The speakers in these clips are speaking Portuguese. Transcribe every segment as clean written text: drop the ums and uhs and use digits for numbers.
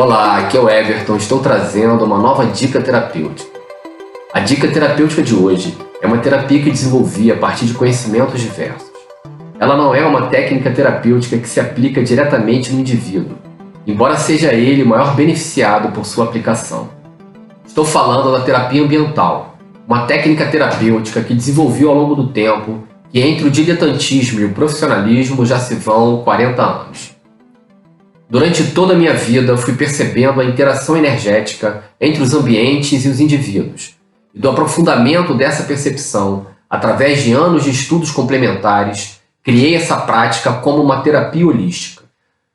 Olá, aqui é o Everton, estou trazendo uma nova dica terapêutica. A dica terapêutica de hoje é uma terapia que desenvolvi a partir de conhecimentos diversos. Ela não é uma técnica terapêutica que se aplica diretamente no indivíduo, embora seja ele o maior beneficiado por sua aplicação. Estou falando da terapia ambiental, uma técnica terapêutica que desenvolvi ao longo do tempo, que entre o diletantismo e o profissionalismo já se vão 40 anos. Durante toda a minha vida, fui percebendo a interação energética entre os ambientes e os indivíduos, e do aprofundamento dessa percepção, através de anos de estudos complementares, criei essa prática como uma terapia holística,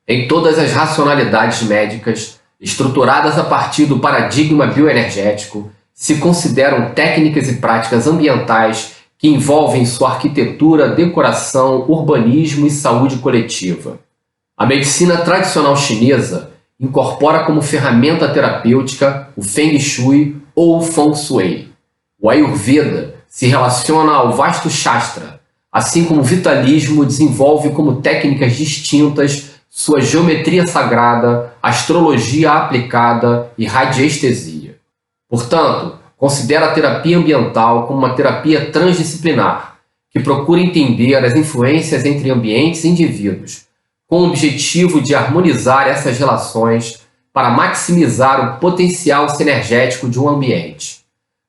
em todas as racionalidades médicas, estruturadas a partir do paradigma bioenergético, se consideram técnicas e práticas ambientais que envolvem sua arquitetura, decoração, urbanismo e saúde coletiva. A medicina tradicional chinesa incorpora como ferramenta terapêutica o Feng Shui ou o Feng Shui. O Ayurveda se relaciona ao Vastu Shastra, assim como o Vitalismo desenvolve como técnicas distintas sua geometria sagrada, astrologia aplicada e radiestesia. Portanto, considero a terapia ambiental como uma terapia transdisciplinar, que procura entender as influências entre ambientes e indivíduos, com o objetivo de harmonizar essas relações para maximizar o potencial sinergético de um ambiente.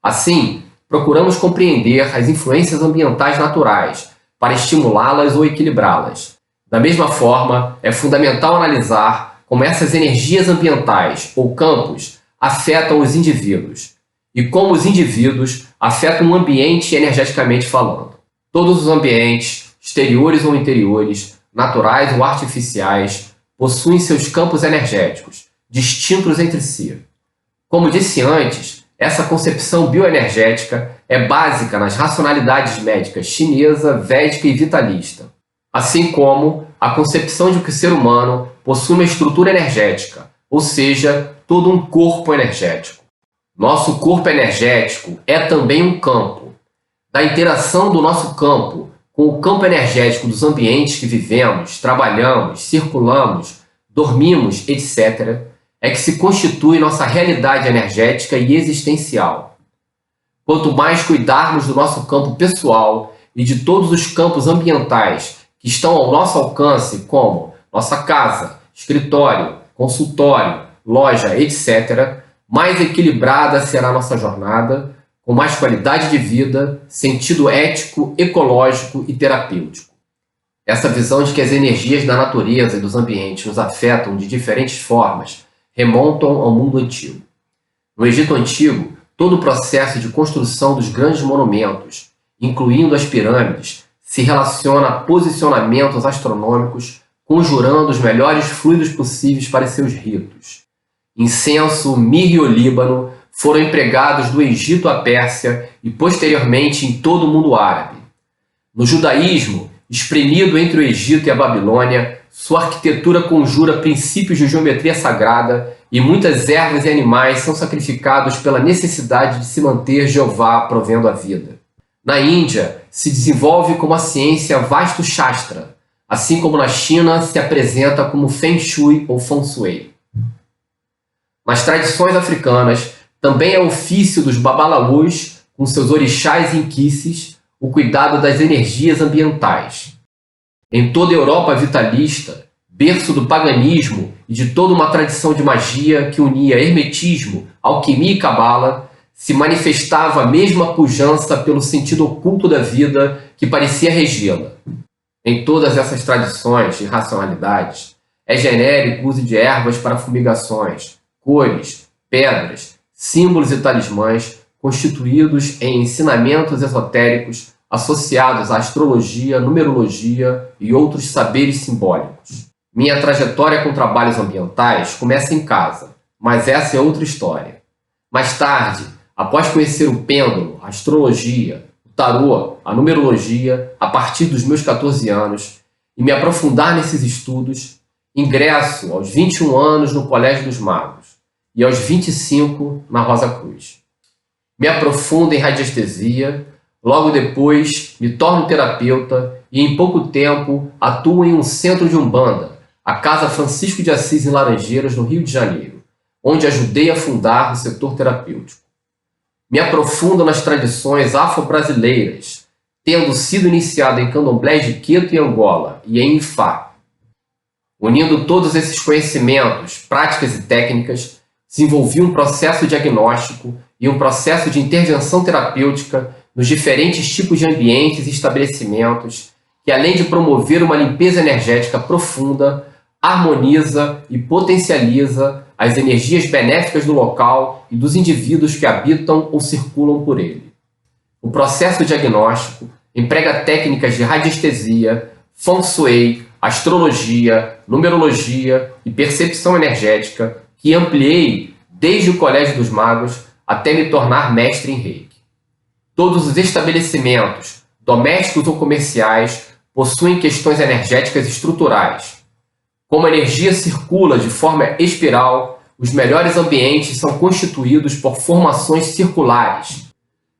Assim, procuramos compreender as influências ambientais naturais para estimulá-las ou equilibrá-las. Da mesma forma, é fundamental analisar como essas energias ambientais ou campos afetam os indivíduos e como os indivíduos afetam o ambiente energeticamente falando. Todos os ambientes, exteriores ou interiores, naturais ou artificiais, possuem seus campos energéticos, distintos entre si. Como disse antes, essa concepção bioenergética é básica nas racionalidades médicas chinesa, védica e vitalista, assim como a concepção de que o ser humano possui uma estrutura energética, ou seja, todo um corpo energético. Nosso corpo energético é também um campo. Da interação do nosso campo com o campo energético dos ambientes que vivemos, trabalhamos, circulamos, dormimos, etc., é que se constitui nossa realidade energética e existencial. Quanto mais cuidarmos do nosso campo pessoal e de todos os campos ambientais que estão ao nosso alcance, como nossa casa, escritório, consultório, loja, etc., mais equilibrada será nossa jornada, com mais qualidade de vida, sentido ético, ecológico e terapêutico. Essa visão de que as energias da natureza e dos ambientes nos afetam de diferentes formas remontam ao mundo antigo. No Egito Antigo, todo o processo de construção dos grandes monumentos, incluindo as pirâmides, se relaciona a posicionamentos astronômicos, conjurando os melhores fluidos possíveis para seus ritos. Incenso, mirra e olíbano foram empregados do Egito à Pérsia e posteriormente em todo o mundo árabe. No judaísmo, espremido entre o Egito e a Babilônia, sua arquitetura conjura princípios de geometria sagrada e muitas ervas e animais são sacrificados pela necessidade de se manter Jeová provendo a vida. Na Índia, se desenvolve como a ciência Vastu Shastra, assim como na China se apresenta como Feng Shui ou Feng Shui. Nas tradições africanas, também é ofício dos babalaôs, com seus orixás e inquices, o cuidado das energias ambientais. Em toda a Europa vitalista, berço do paganismo e de toda uma tradição de magia que unia hermetismo, alquimia e cabala, se manifestava a mesma pujança pelo sentido oculto da vida que parecia regi-la. Em todas essas tradições e racionalidades, é genérico o uso de ervas para fumigações, cores, pedras, símbolos e talismãs constituídos em ensinamentos esotéricos associados à astrologia, numerologia e outros saberes simbólicos. Minha trajetória com trabalhos ambientais começa em casa, mas essa é outra história. Mais tarde, após conhecer o pêndulo, a astrologia, o tarô, a numerologia, a partir dos meus 14 anos, e me aprofundar nesses estudos, ingresso aos 21 anos no Colégio dos Magos e aos 25 na Rosa Cruz. Me aprofundo em radiestesia, logo depois me torno terapeuta e em pouco tempo atuo em um centro de Umbanda, a Casa Francisco de Assis em Laranjeiras, no Rio de Janeiro, onde ajudei a fundar o setor terapêutico. Me aprofundo nas tradições afro-brasileiras, tendo sido iniciado em candomblés de Queto e Angola e em Ifá. Unindo todos esses conhecimentos, práticas e técnicas, desenvolvi um processo diagnóstico e um processo de intervenção terapêutica nos diferentes tipos de ambientes e estabelecimentos, que além de promover uma limpeza energética profunda, harmoniza e potencializa as energias benéficas do local e dos indivíduos que habitam ou circulam por ele. O processo diagnóstico emprega técnicas de radiestesia, feng shui, astrologia, numerologia e percepção energética que ampliei desde o Colégio dos Magos até me tornar mestre em Reiki. Todos os estabelecimentos, domésticos ou comerciais, possuem questões energéticas estruturais. Como a energia circula de forma espiral, os melhores ambientes são constituídos por formações circulares.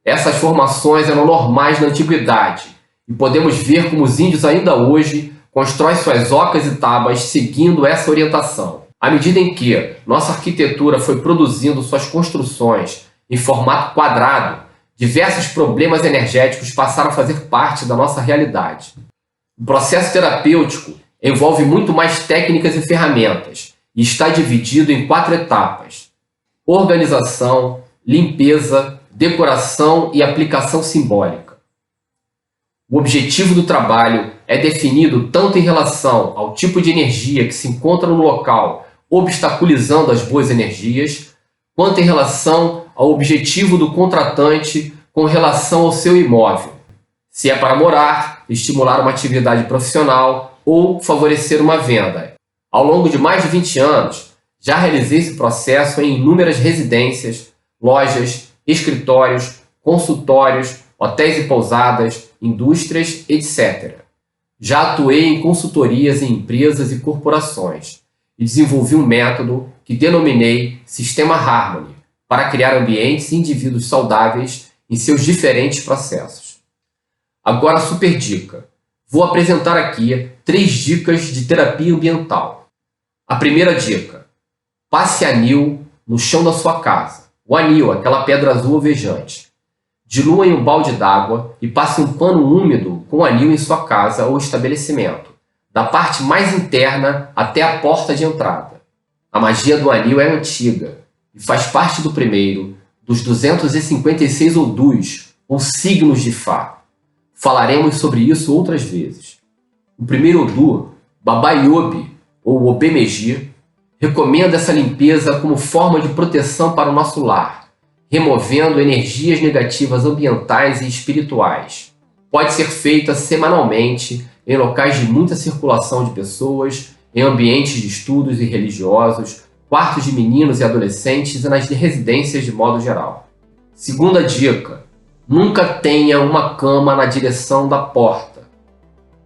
Essas formações eram normais na antiguidade e podemos ver como os índios ainda hoje constroem suas ocas e tabas seguindo essa orientação. À medida em que nossa arquitetura foi produzindo suas construções em formato quadrado, diversos problemas energéticos passaram a fazer parte da nossa realidade. O processo terapêutico envolve muito mais técnicas e ferramentas e está dividido em 4 etapas: organização, limpeza, decoração e aplicação simbólica. O objetivo do trabalho é definido tanto em relação ao tipo de energia que se encontra no local, obstaculizando as boas energias, quanto em relação ao objetivo do contratante com relação ao seu imóvel, se é para morar, estimular uma atividade profissional ou favorecer uma venda. Ao longo de mais de 20 anos, já realizei esse processo em inúmeras residências, lojas, escritórios, consultórios, hotéis e pousadas, indústrias, etc. Já atuei em consultorias em empresas e corporações e desenvolvi um método que denominei Sistema Harmony para criar ambientes e indivíduos saudáveis em seus diferentes processos. Agora, super dica. Vou apresentar aqui 3 dicas de terapia ambiental. A primeira dica: passe anil no chão da sua casa. O anil, aquela pedra azul alvejante. Dilua em um balde d'água e passe um pano úmido com anil em sua casa ou estabelecimento, da parte mais interna até a porta de entrada. A magia do anil é antiga e faz parte do primeiro dos 256 odus, ou signos de Fá. Falaremos sobre isso outras vezes. O primeiro odu, Baba Yobi, ou Obemeji, recomenda essa limpeza como forma de proteção para o nosso lar, removendo energias negativas ambientais e espirituais. Pode ser feita semanalmente em locais de muita circulação de pessoas, em ambientes de estudos e religiosos, quartos de meninos e adolescentes e nas residências de modo geral. Segunda dica: nunca tenha uma cama na direção da porta.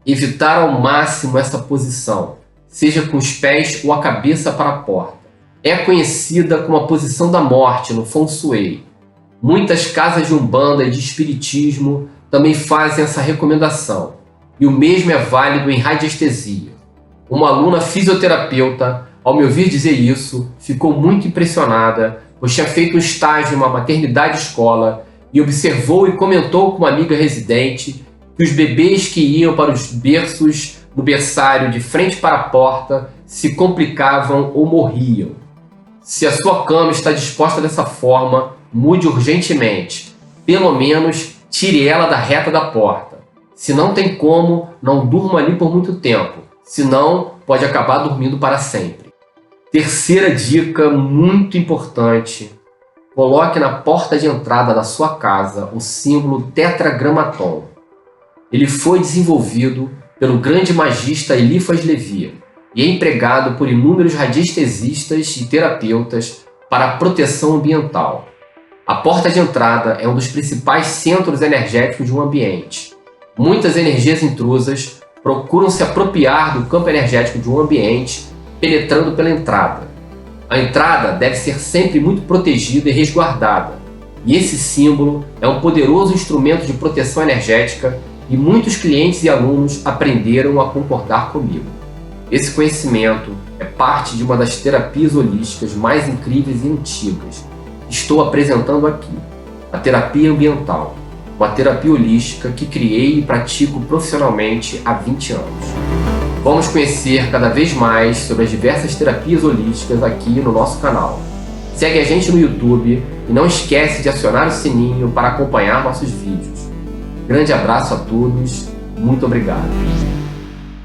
Evitar ao máximo essa posição, seja com os pés ou a cabeça para a porta. É conhecida como a posição da morte no Feng Shui. Muitas casas de umbanda e de espiritismo também fazem essa recomendação, e o mesmo é válido em radiestesia. Uma aluna fisioterapeuta, ao me ouvir dizer isso, ficou muito impressionada, pois tinha feito um estágio em uma maternidade escola e observou e comentou com uma amiga residente que os bebês que iam para os berços no berçário de frente para a porta se complicavam ou morriam. Se a sua cama está disposta dessa forma, mude urgentemente. Pelo menos tire ela da reta da porta. Se não tem como, não durma ali por muito tempo, senão pode acabar dormindo para sempre. Terceira dica muito importante: coloque na porta de entrada da sua casa o símbolo tetragramaton. Ele foi desenvolvido pelo grande magista Eliphas Levi e é empregado por inúmeros radiestesistas e terapeutas para a proteção ambiental. A porta de entrada é um dos principais centros energéticos de um ambiente. Muitas energias intrusas procuram se apropriar do campo energético de um ambiente, penetrando pela entrada. A entrada deve ser sempre muito protegida e resguardada, e esse símbolo é um poderoso instrumento de proteção energética e muitos clientes e alunos aprenderam a concordar comigo. Esse conhecimento é parte de uma das terapias holísticas mais incríveis e antigas. Estou apresentando aqui a terapia ambiental, uma terapia holística que criei e pratico profissionalmente há 20 anos. Vamos conhecer cada vez mais sobre as diversas terapias holísticas aqui no nosso canal. Segue a gente no YouTube e não esquece de acionar o sininho para acompanhar nossos vídeos. Grande abraço a todos, muito obrigado.